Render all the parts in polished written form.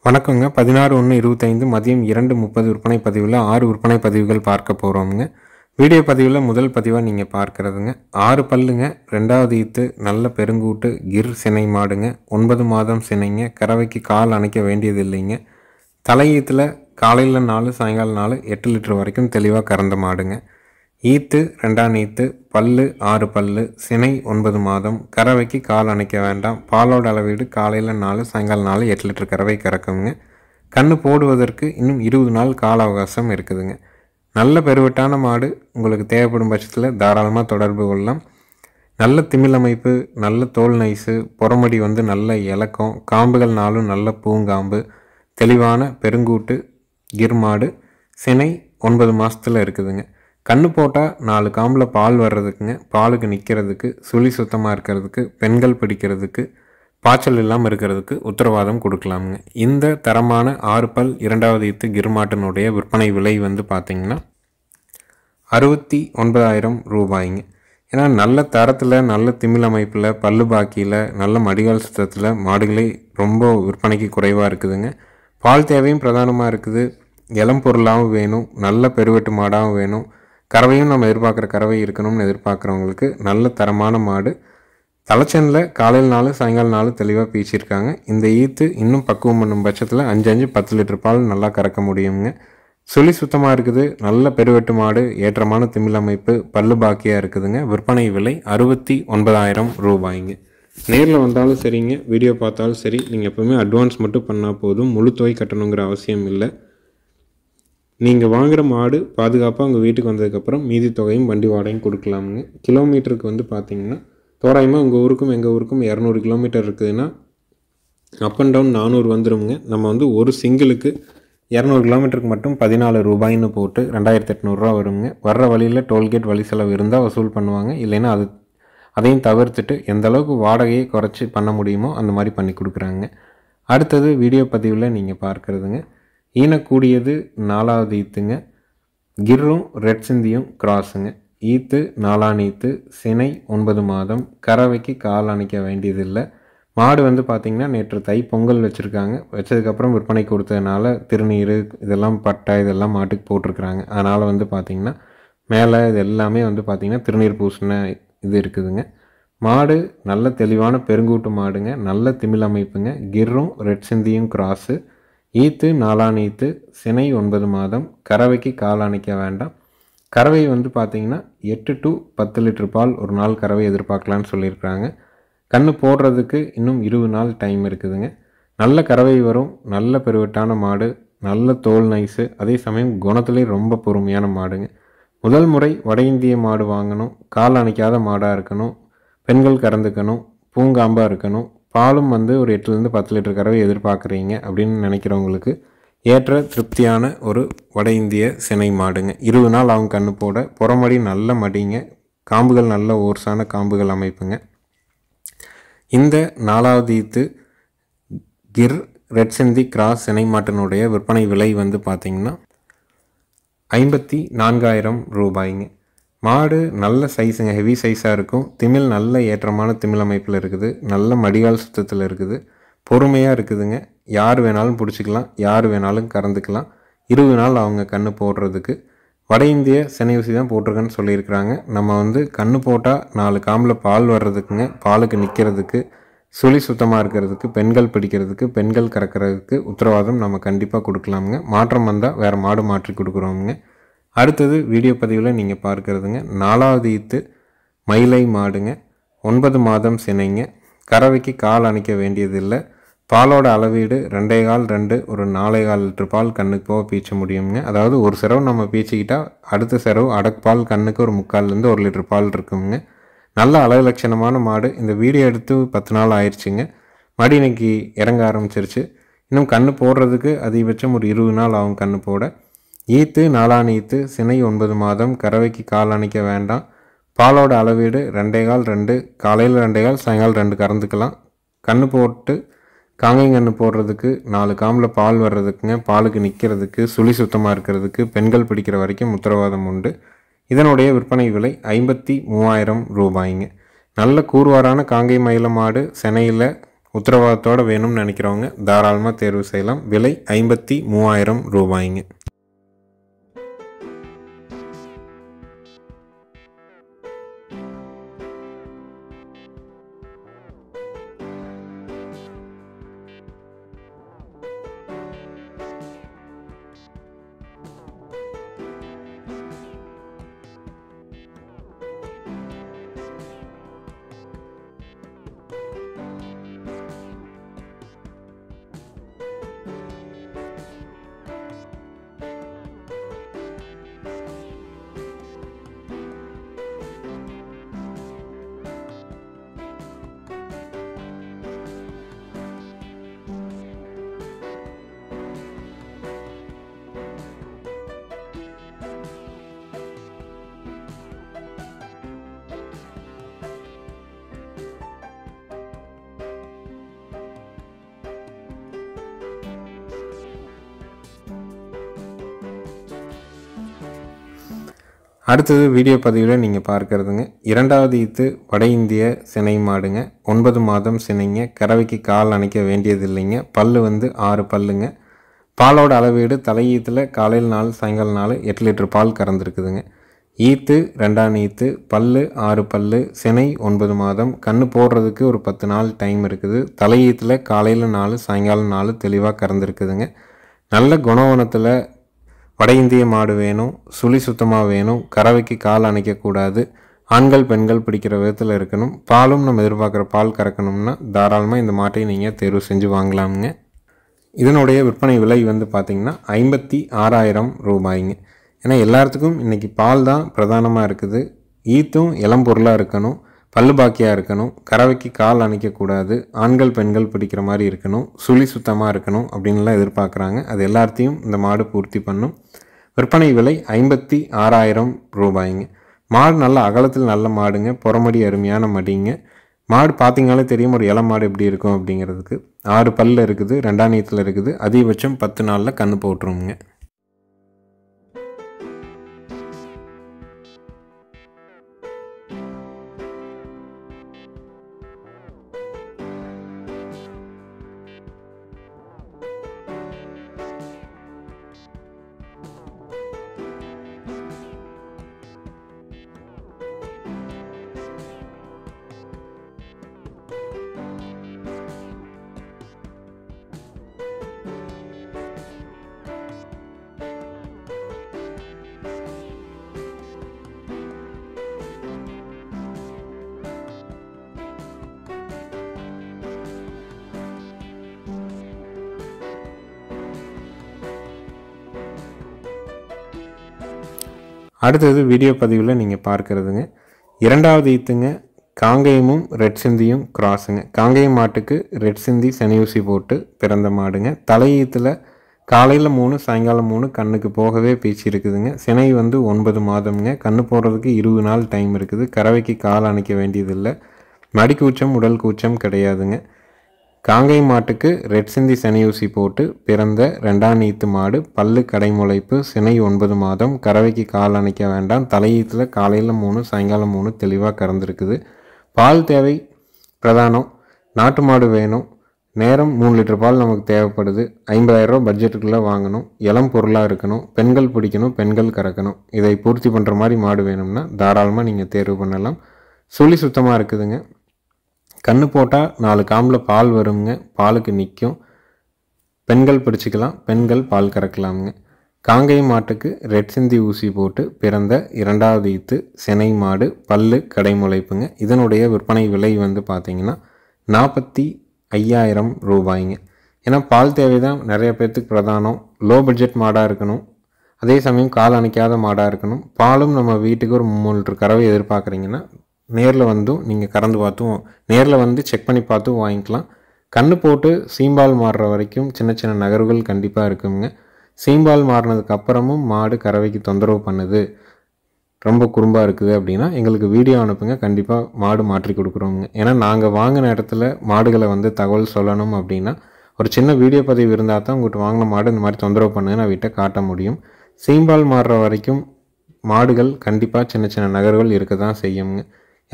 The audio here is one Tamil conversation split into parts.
வணக்கங்க. 16/1/25 மதியம் 2:30 விற்பனை பதிவில் 6 விற்பனை பதிவுகள் பார்க்க போகிறோமுங்க. வீடியோ பதிவில் முதல் பதிவாக நீங்கள் பார்க்குறதுங்க 6 பல்லுங்க, 2வது ஈத்து, நல்ல பெருங்கூட்டு கிர் சினை மாடுங்க. 9 மாதம் சினைங்க. கறவைக்கு கால் அணைக்க வேண்டியது இல்லைங்க. தலையீத்தில் காலையில் 4 சாயங்காலம் 4 8 லிட்டர் வரைக்கும் தெளிவாக கறந்த மாடுங்க. ஈத்து 2ஆம் ஈத்து, பல்லு 6 பல்லு, சினை 9 மாதம், கறவைக்கு கால் அணைக்க வேண்டாம். பாலோட அளவீடு காலையில் 4 சாயங்காலம் 4 8 லிட்டர் கறவை கறக்குங்க. கன்று போடுவதற்கு இன்னும் 20 நாள் கால அவகாசம் இருக்குதுங்க. நல்ல பெருவட்டான மாடு உங்களுக்கு தேவைப்படும் பட்சத்தில் தாராளமாக தொடர்பு கொள்ளலாம். நல்ல திமிழ் அமைப்பு, நல்ல தோல் நைஸு, புறமடி நல்ல இலக்கம், காம்புகள் 4 நல்ல பூங்காம்பு, தெளிவான பெருங்கூட்டு கிர் மாடு, சினை 9 மாதத்தில் இருக்குதுங்க. கன்று போட்டால் 4 காம்பில் பால் வர்றதுக்குங்க, பாலுக்கு நிற்கிறதுக்கு, சுழி சுத்தமாக இருக்கிறதுக்கு, பெண்கள் பிடிக்கிறதுக்கு, பாய்ச்சல் இல்லாமல் இருக்கிறதுக்கு உத்தரவாதம் கொடுக்கலாமுங்க. இந்த தரமான 6 பல் 2வது ஈத்து கிர் மாட்டினுடைய விற்பனை விலை பார்த்திங்கன்னா 69,000 ரூபாய்ங்க. ஏன்னா நல்ல தரத்தில், நல்ல திமிழ் அமைப்பில், பல்லு பாக்கியில், நல்ல மடிகால் சுத்தத்தில் மாடுகளே ரொம்ப விற்பனைக்கு குறைவாக இருக்குதுங்க. பால் தேவையும் பிரதானமாக இருக்குது. இளம் பொருளாகவும் வேணும், நல்ல பெருவெட்டு மாடாகவும் வேணும், கறவையும் நம்ம எதிர்பார்க்குற கறவை இருக்கணும்னு எதிர்பார்க்குறவங்களுக்கு நல்ல தரமான மாடு. தலைச்சனில் காலையில் 4 சாயங்காலம் 4 தெளிவாக பீச்சிருக்காங்க. இந்த ஈத்து இன்னும் பக்குவம் பண்ணும் பட்சத்தில் 5 10 லிட்டர் பால் நல்லா கறக்க முடியுங்க. சுழி சுத்தமாக இருக்குது. நல்ல பெருவெட்டு மாடு, ஏற்றமான திமிழ் அமைப்பு, பல்லு பாக்கியாக இருக்குதுங்க. விற்பனை விலை 69,000 ரூபாய்ங்க. நேரில் வந்தாலும் சரிங்க, வீடியோ பார்த்தாலும் சரி, நீங்கள் எப்போவுமே அட்வான்ஸ் மட்டும் பண்ணால் போதும். முழு தொகை கட்டணுங்கிற அவசியம் இல்லை. நீங்கள் வாங்குகிற மாடு பாதுகாப்பாக உங்கள் வீட்டுக்கு வந்ததுக்கப்புறம் மீதி தொகையும் வண்டி வாடகையும் கொடுக்கலாமுங்க. கிலோமீட்டருக்கு பார்த்திங்கன்னா தோராயமாக உங்கள் ஊருக்கும் எங்கள் ஊருக்கும் 200 கிலோமீட்டர் இருக்குதுன்னா அப் அண்ட் டவுன் 400 வந்துடுங்க. நம்ம ஒரு சிங்கிளுக்கு 200 கிலோமீட்டருக்கு மட்டும் 14 ரூபாய்னு போட்டு 2,800 வருங்க. வர்ற வழியில் டோல்கேட் வழி செலவு இருந்தால் வசூல் பண்ணுவாங்க. இல்லைன்னா அதையும் தவிர்த்துட்டு எந்த அளவுக்கு வாடகையை குறைச்சி பண்ண முடியுமோ அந்த மாதிரி பண்ணி கொடுக்குறாங்க. அடுத்தது வீடியோ பதிவில் நீங்கள் பார்க்குறதுங்க ஈனக்கூடியது 4வது ஈத்துங்க. கிர்ரும் ரெட் சிந்தியும் கிராஸுங்க. ஈத்து 4ஆம் ஈத்து, சினை 9 மாதம், கறவைக்கு கால் அணைக்க வேண்டியதில்லை. மாடு பார்த்திங்கன்னா நேற்று தை பொங்கல் வச்சுருக்காங்க. வச்சதுக்கப்புறம் விற்பனை கொடுத்ததுனால திருநீர் இதெல்லாம் பட்டை இதெல்லாம் மாட்டுக்கு போட்டிருக்குறாங்க. அதனால் பார்த்திங்கன்னா மேலே இது எல்லாமே பார்த்திங்கன்னா திருநீர் பூசின இது இருக்குதுங்க. மாடு நல்ல தெளிவான பெருங்கூட்டு மாடுங்க. நல்ல திமிழ் அமைப்புங்க. கிர்ரும் ரெட் சிந்தியும் கிராஸு. ஈத்து 4ஆம் ஈத்து, சினை 9 மாதம், கறவைக்கு கால் அணைக்க வேண்டாம். கறவை பார்த்திங்கன்னா 8 to 10 லிட்டர் பால் ஒரு நாள் கறவை எதிர்பார்க்கலான்னு சொல்லியிருக்கிறாங்க. கன்று போடுறதுக்கு இன்னும் 20 நாள் டைம் இருக்குதுங்க. நல்ல கறவை வரும். நல்ல பெருவட்டான மாடு, நல்ல தோல் நைஸு, அதே சமயம் குணத்துலேயே ரொம்ப பொறுமையான மாடுங்க. முதல் முறை வட இந்திய மாடு வாங்கணும், கால் அணைக்காத மாடாக இருக்கணும், பெண்கள் கறந்துக்கணும், பூங்காம்பாக இருக்கணும், பாலும் ஒரு 8லேருந்து 10 லிட்டர் கறவை எதிர்பார்க்குறீங்க அப்படின்னு நினைக்கிறவங்களுக்கு ஏற்ற திருப்தியான ஒரு வட இந்திய சினை மாடுங்க. 20 நாள் அவங்க கன்று போட. புறமடி நல்ல மடிங்க, காம்புகள் நல்ல ஓர்ஸான காம்புகள் அமைப்புங்க. இந்த 4வது ஈத்து கிர் ரெட் சிந்தி கிராஸ் சினை மாட்டினுடைய விற்பனை விலை பார்த்திங்கன்னா 54,000 ரூபாய்ங்க. மாடு நல்ல சைஸுங்க, ஹெவி சைஸாக இருக்கும். திமிழ் நல்ல ஏற்றமான திமிழ் அமைப்பில் இருக்குது. நல்ல மடிகால் சுத்தத்தில் இருக்குது. பொறுமையாக இருக்குதுங்க. யார் வேணாலும் பிடிச்சிக்கலாம், யார் வேணாலும் கறந்துக்கலாம். 20 நாள் அவங்க கன்று போடுறதுக்கு. வட இந்திய சினை ஊசி தான் போட்டிருக்கேன்னு சொல்லியிருக்கிறாங்க. நம்ம கன்று போட்டால் 4 காம்பில் பால் வர்றதுக்குங்க, பாலுக்கு நிற்கிறதுக்கு, சுழி சுத்தமாக இருக்கிறதுக்கு, பெண்கள் பிடிக்கிறதுக்கு, பெண்கள் கறக்கிறதுக்கு உத்தரவாதம் நம்ம கண்டிப்பாக கொடுக்கலாமுங்க. மாற்றம் வந்தால் வேறு மாடு மாற்றி கொடுக்குறோமுங்க. அடுத்தது வீடியோ பதிவில் நீங்கள் பார்க்குறதுங்க 4வது ஈத்து மயிலை மாடுங்க. 9 மாதம் சினைங்க. கறவைக்கு கால் அணைக்க வேண்டியதில்லை. பாலோட அளவீடு 2.25 2 ஒரு 4.25 லிட்டர் பால் கண்ணுக்கு போக பீச்ச முடியுங்க. அதாவது ஒரு செரவு நம்ம பீச்சிக்கிட்டால் அடுத்த செரவு அடப்பால் கண்ணுக்கு ஒரு 3/4லேருந்து 1 லிட்டர் பால் இருக்குங்க. நல்ல அழகு லட்சணமான மாடு. இந்த வீடியோ எடுத்து 10 நாள் ஆயிடுச்சுங்க. மடி இன்னைக்கு இறங்க ஆரம்பிச்சிருச்சு. இன்னும் கன்று போடுறதுக்கு அதிகபட்சம் ஒரு 20 நாள் ஆகும் கன்று போட. ஈத்து 4ஆம் ஈத்து, சினை 9 மாதம், கறவைக்கு கால் அணைக்க வேண்டாம். பாலோட அளவீடு 2.25 2 காலையில் 2.25 சாயங்காலம் 2 கறந்துக்கலாம். கன்று போட்டு காங்கைங்கன்று போடுறதுக்கு 4 காம்பில் பால் வர்றதுக்குங்க, பாலுக்கு நிற்கிறதுக்கு, சுழி சுத்தமாக இருக்கிறதுக்கு, பெண்கள் பிடிக்கிற வரைக்கும் உத்தரவாதம் உண்டு. இதனுடைய விற்பனை விலை 53,000 ரூபாய்ங்க. நல்ல கூர்வாரான காங்கை மயில மாடு, சென்னையில் உத்தரவாதத்தோடு வேணும்னு நினைக்கிறவங்க தாராளமாக தேர்வு செய்யலாம். விலை 53,000 ரூபாய்ங்க. அடுத்தது வீடியோ பதிவில் நீங்கள் பார்க்குறதுங்க, 2வது ஈத்து வட இந்திய சினை மாடுங்க. 9 மாதம் சினைங்க. கறவைக்கு கால் அணைக்க வேண்டியது இல்லைங்க. பல்லு வந்து 6 பல்லுங்க. பாலோட அளவீடு தலையீத்தில் காலையில் 4 சாயங்காலம் 4 8 லிட்டர் பால் கறந்துருக்குதுங்க. ஈத்து 2ஆம் ஈத்து, பல்லு 6 பல்லு, சினை 9 மாதம். கன்று போடுறதுக்கு ஒரு 10 நாள் டைம் இருக்குது. தலையீத்தில் காலையில் 4 சாயங்காலம் 4 தெளிவாக கறந்துருக்குதுங்க. நல்ல குணவனத்தில் வட இந்திய மாடு வேணும், சுழி சுத்தமாக வேணும், கறவைக்கு கால் அணைக்கக்கூடாது, ஆண்கள் பெண்கள் பிடிக்கிற விதத்தில் இருக்கணும், பாலும் நம்ம எதிர்பார்க்குற பால் கறக்கணும்னா தாராளமாக இந்த மாட்டை நீங்கள் தேர்வு செஞ்சு வாங்கலாமுங்க. இதனுடைய விற்பனை விலை வந்து பார்த்திங்கன்னா 56,000 ரூபாய்ங்க. ஏன்னா எல்லாத்துக்கும் இன்றைக்கி பால் தான் பிரதானமாக இருக்குது. ஈத்தும் இளம் பொருளாக இருக்கணும், பல்லு பாக்கியாக இருக்கணும், கறவைக்கு கால் அணைக்கக்கூடாது, ஆண்கள் பெண்கள் பிடிக்கிற மாதிரி இருக்கணும், சுழி சுத்தமாக இருக்கணும் அப்படின்லாம் எதிர்பார்க்குறாங்க. அது எல்லாத்தையும் இந்த மாடு பூர்த்தி பண்ணும். விற்பனை விலை 56,000 ரூபாய்ங்க. மாடு நல்ல அகலத்தில் நல்ல மாடுங்க. புறமடி அருமையான மடிங்க. மாடு பார்த்திங்கனாலே தெரியும் ஒரு இளம் மாடு எப்படி இருக்கும் அப்படிங்கிறதுக்கு. 6 பல்லில் இருக்குது, 2ஆம் ஈத்தில் இருக்குது. அதிகபட்சம் 10 நாளில் கன்று போட்டுருங்க. அடுத்தது வீடியோ பதிவில் நீங்கள் பார்க்குறதுங்க, 2வது ஈத்துங்க. காங்கேயமும் ரெட் சிந்தியும் கிராஸுங்க. காங்கேயம் மாட்டுக்கு ரெட் சிந்தி சனியூசி போட்டு பிறந்த மாடுங்க. தலையீத்தில் காலையில் 3 சாயங்காலம் 3 கண்ணுக்கு போகவே பீச்சு இருக்குதுங்க. சினை வந்து 9 மாதம்ங்க. கண்ணு போடுறதுக்கு 20 நாள் டைம் இருக்குது. கறவைக்கு கால் அணைக்க வேண்டியதில்லை. மடி கூச்சம் உடல் கூச்சம் கிடையாதுங்க. காங்கேயம் மாட்டுக்கு ரெட் சிந்தி சனியூசி போட்டு பிறந்த 2ஆம் ஈத்து மாடு. பல்லு கடைமுளைப்பு. சினை 9 மாதம். கறவைக்கு கால் அணைக்க வேண்டாம். தலையீத்தில் காலையில் 3 சாயங்காலம் 3 தெளிவாக கறந்துருக்குது. பால் தேவை பிரதானம். நாட்டு மாடு வேணும். நேரம் 3 லிட்டர் பால் நமக்கு தேவைப்படுது. 50,000 ரூபா பட்ஜெட்டுக்குள்ளே வாங்கணும். இளம் பொருளாக இருக்கணும். பெண்கள் பிடிக்கணும், பெண்கள் கறக்கணும். இதை பூர்த்தி பண்ணுற மாதிரி மாடு வேணும்னா தாராளமாக நீங்கள் தேர்வு பண்ணலாம். சுழி சுத்தமாக இருக்குதுங்க. கன்று போட்டால் 4 காம்பில் பால் வருங்க. பாலுக்கு நிற்கும். பெண்கள் பிடிச்சிக்கலாம், பெண்கள் பால் கறக்கலாமுங்க. காங்கேயம் மாட்டுக்கு ரெட் சிந்தி ஊசி போட்டு பிறந்த 2வது ஈத்து சினை மாடு. பல்லு கடைமுளைப்புங்க. இதனுடைய விற்பனை விலை வந்து பார்த்திங்கன்னா 45,000 ரூபாய்ங்க. ஏன்னா பால் தேவை தான் நிறைய பேர்த்துக்கு பிரதானம். லோ பட்ஜெட் மாடாக இருக்கணும், அதே சமயம் கால் அணைக்காத மாடாக இருக்கணும். பாலும் நம்ம வீட்டுக்கு ஒரு 3 லிட்டர் கறவை எதிர்பார்க்குறீங்கன்னா நேரில் வந்தும் நீங்கள் கறந்து பார்த்தும் நேரில் வந்து செக் பண்ணி பார்த்தும் வாங்கிக்கலாம். கன்று போட்டு சீம்பால் மாறுற வரைக்கும் சின்ன சின்ன நகர்வுகள் கண்டிப்பாக இருக்குங்க. சீம்பால் மாறினதுக்கு அப்புறமும் மாடு கறவைக்கு தொந்தரவு பண்ணுது, ரொம்ப குறும்பாக இருக்குது அப்படின்னா எங்களுக்கு வீடியோ அனுப்புங்க. கண்டிப்பாக மாடு மாற்றி கொடுக்குறோங்க. ஏன்னா நாங்கள் வாங்கின இடத்துல மாடுகளை வந்து தகவல் சொல்லணும் அப்படின்னா ஒரு சின்ன வீடியோ பதிவு இருந்தால் தான் உங்கள்கிட்ட வாங்கின மாடு இந்த மாதிரி தொந்தரவு பண்ணுங்க நான் வீட்டை காட்ட முடியும். சீம்பால் மாறுற வரைக்கும் மாடுகள் கண்டிப்பாக சின்ன சின்ன நகர்கள் இருக்க தான் செய்யுங்க.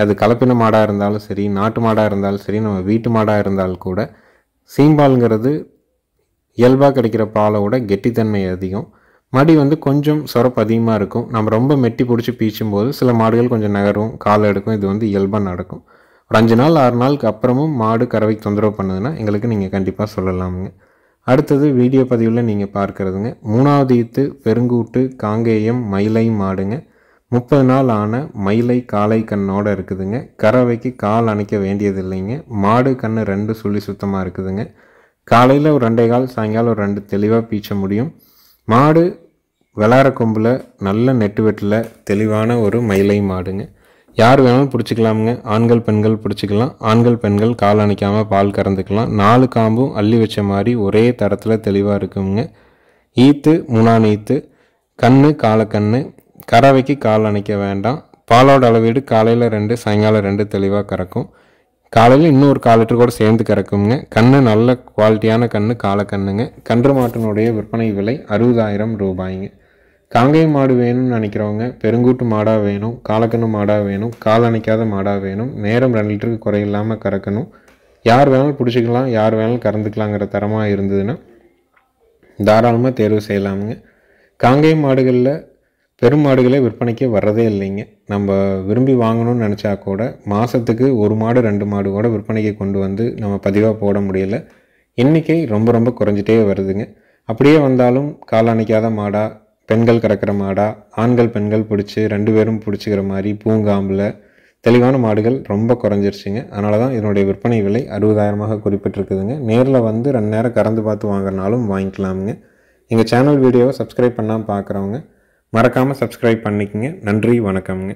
அது கலப்பின மாடாக இருந்தாலும் சரி, நாட்டு மாடாக இருந்தாலும் சரி, நம்ம வீட்டு மாடாக இருந்தாலும் கூட சீம்பால்ங்கிறது இயல்பாக கிடைக்கிற பாலோட கெட்டித்தன்மை அதிகம். மடி வந்து கொஞ்சம் சொரப்பு அதிகமாக இருக்கும். நம்ம ரொம்ப மெட்டி பிடிச்சி பீச்சும் போது சில மாடுகள் கொஞ்சம் நகரும், கால் எடுக்கும். இது வந்து இயல்பாக நடக்கும். ஒரு 5 நாள் 6 நாளுக்கு அப்புறமும் மாடு கறவைக்கு தொந்தரவு பண்ணுதுன்னா எங்களுக்கு நீங்கள் கண்டிப்பாக சொல்லலாமுங்க. அடுத்தது வீடியோ பதிவில் நீங்கள் பார்க்குறதுங்க 3வது ஈத்து பெருங்கூட்டு காங்கேயம் மயிலை மாடுங்க. 30 நாள் ஆன மயிலை காளை கண்ணோடு இருக்குதுங்க. கறவைக்கு கால் அணைக்க வேண்டியது இல்லைங்க. மாடு கண்ணு 2 சுழி சுத்தமாக இருக்குதுங்க. காலையில் ஒரு 2 கால், சாயங்காலம் ஒரு 2 தெளிவாக பீச்ச முடியும். மாடு விளாட கொம்பில் நல்ல நெட்டு வெட்டில் தெளிவான ஒரு மயிலை மாடுங்க. யார் வேணாலும் பிடிச்சிக்கலாமுங்க. ஆண்கள் பெண்கள் பிடிச்சிக்கலாம். ஆண்கள் பெண்கள் கால் அணைக்காமல் பால் கறந்துக்கலாம். 4 காம்பும் அள்ளி வச்ச மாதிரி ஒரே தரத்தில் தெளிவாக இருக்குங்க. ஈத்து 3ஆம் ஈத்து, கண்ணு காலக்கண்ணு, கறவைக்கு கால் அணைக்க வேண்டாம். பாலோட அளவீடு காலையில் 2, சாயங்காலம் 2 தெளிவாக கறக்கும். காலையில் இன்னும் ஒரு 1/4 லிட்டர் கூட சேர்ந்து கறக்குங்க. கண்ணு நல்ல குவாலிட்டியான கண்ணு காலக்கண்ணுங்க. கன்று மாட்டினுடைய விற்பனை விலை 60,000 ரூபாய்ங்க. காங்கேயம் மாடு வேணும்னு நினைக்கிறவங்க, பெருங்கூட்டு மாடாக வேணும், காலக்கண்ணு மாடாக வேணும், கால் அணைக்காத மாடாக வேணும், நேரம் 2 லிட்டருக்கு குறையில்லாமல் கறக்கணும், யார் வேணாலும் பிடிச்சிக்கலாம், யார் வேணாலும் கறந்துக்கலாங்கிற தரமாக இருந்ததுன்னா தாராளமாக தேர்வு செய்யலாமுங்க. காங்கேயம் மாடுகளில் பெரும் மாடுகளே விற்பனைக்கு வர்றதே இல்லைங்க. நம்ம விரும்பி வாங்கணும்னு நினச்சா கூட மாதத்துக்கு 1 மாடு 2 மாடு கூட விற்பனைக்கு கொண்டு வந்து நம்ம பதிவாக போட முடியல. எண்ணிக்கை ரொம்ப ரொம்ப குறைஞ்சிட்டே வருதுங்க. அப்படியே வந்தாலும் கால் அணைக்காத மாடா, பெண்கள் கறக்கிற மாடா, ஆண்கள் பெண்கள் பிடிச்சி 2 பேரும் பிடிச்சிக்கிற மாதிரி பூங்காம்பில் தெளிவான மாடுகள் ரொம்ப குறைஞ்சிருச்சுங்க. அதனால தான் இதனுடைய விற்பனை விலை 60,000 குறிப்பிட்டிருக்குதுங்க. நேரில் வந்து 2 நேரம் கறந்து பார்த்து வாங்குறனாலும் வாங்கிக்கலாமுங்க. எங்கள் சேனல் வீடியோவை சப்ஸ்கிரைப் பண்ணாமல் பார்க்குறவங்க மறக்காமல் சப்ஸ்கிரைப் பண்ணிக்கங்க. நன்றி, வணக்கம்ங்க.